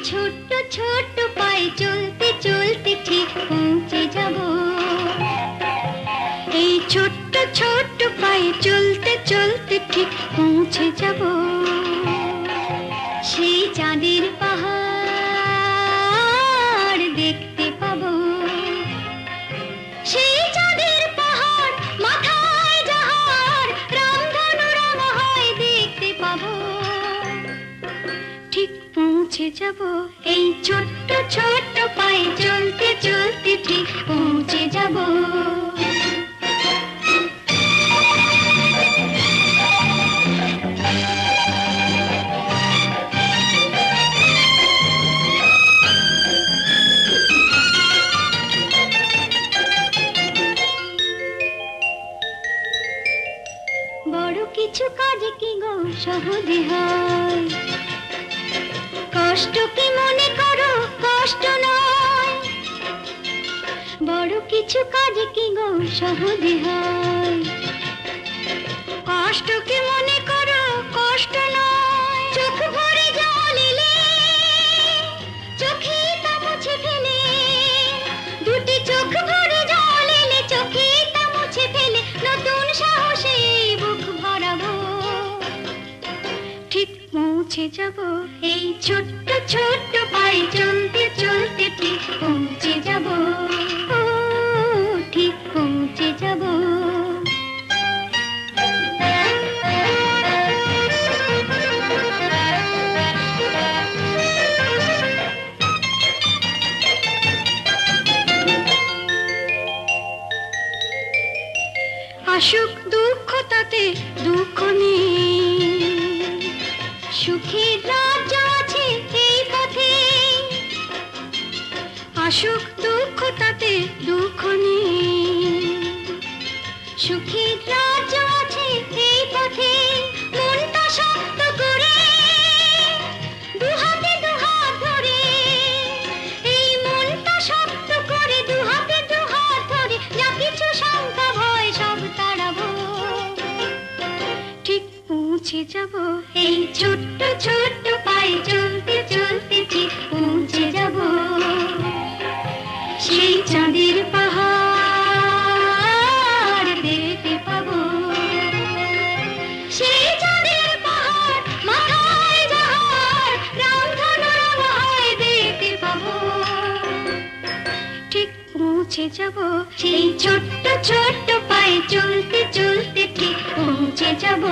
ছোট্ট ছোট্ট পায়ে চলতে চলতে ঠিক পৌঁছে যাব। এই ছোট্ট ছোট্ট পায়ে চলতে চলতে ঠিক পৌঁছে যাব সেই চাঁদের পাহাড় দেখতে পাবো। সেই চাঁদের পাহাড় মাথায় যাহার রামধনু রঙ হয় দেখতে পাবো। ঠিক পৌঁছে যাব এই ছোট্ট ছোট্ট পায়ে চলতে চলতে ঠিক পৌঁছে যাব। বড় কিছু কাজে কি গো সহজে হয়, কষ্ট কি মনে করো কষ্ট নয়। বড় কিছু কাজে কি গো সহজে হয়, কষ্ট কি মনে করো কষ্ট নয়। চোখ ভরে জল এলে চোখে তা মুছে ফেলে, দুটি চোখ ভরে জল এলে চোখে তা মুছে ফেলে নতুন সাহসে বুক ভরাবো। ঠিক পৌঁছে যাব এই ছোট্ট ছোট্ট পায়ে চলতে চলতে ঠিক পৌঁছে যাব। ও ঠিক পৌঁছে যাব। আসুক দুঃখ তাতে দুঃখ নেই, সুখের রাজ্য আছে এই পথে। আসুক দুঃখ তাতে দুঃখ নেই, সুখের রাজ্য আছে এই পথে। মনটা শক্ত করে দুহাতে দুহাত ধরে, এই মনটা শক্ত করে দুহাতে দুহাত ধরে যা কিছু শঙ্কা ভয় সব তাড়াবো। ঠিক পৌঁছে যাব এই ছোট্ট ছোট্ট পায়ে চলতে চলতে ঠিক পৌঁছে যাব সেই চাঁদের পাহাড় দেখতে পাবো। সেই চাঁদের পাহাড় মাথায় যাহার রামধনু রঙ হয় দেখতে পাবো। ঠিক পৌঁছে যাব সেই ছোট্ট ছোট্ট পায়ে চলতে চলতে ঠিক পৌঁছে যাব।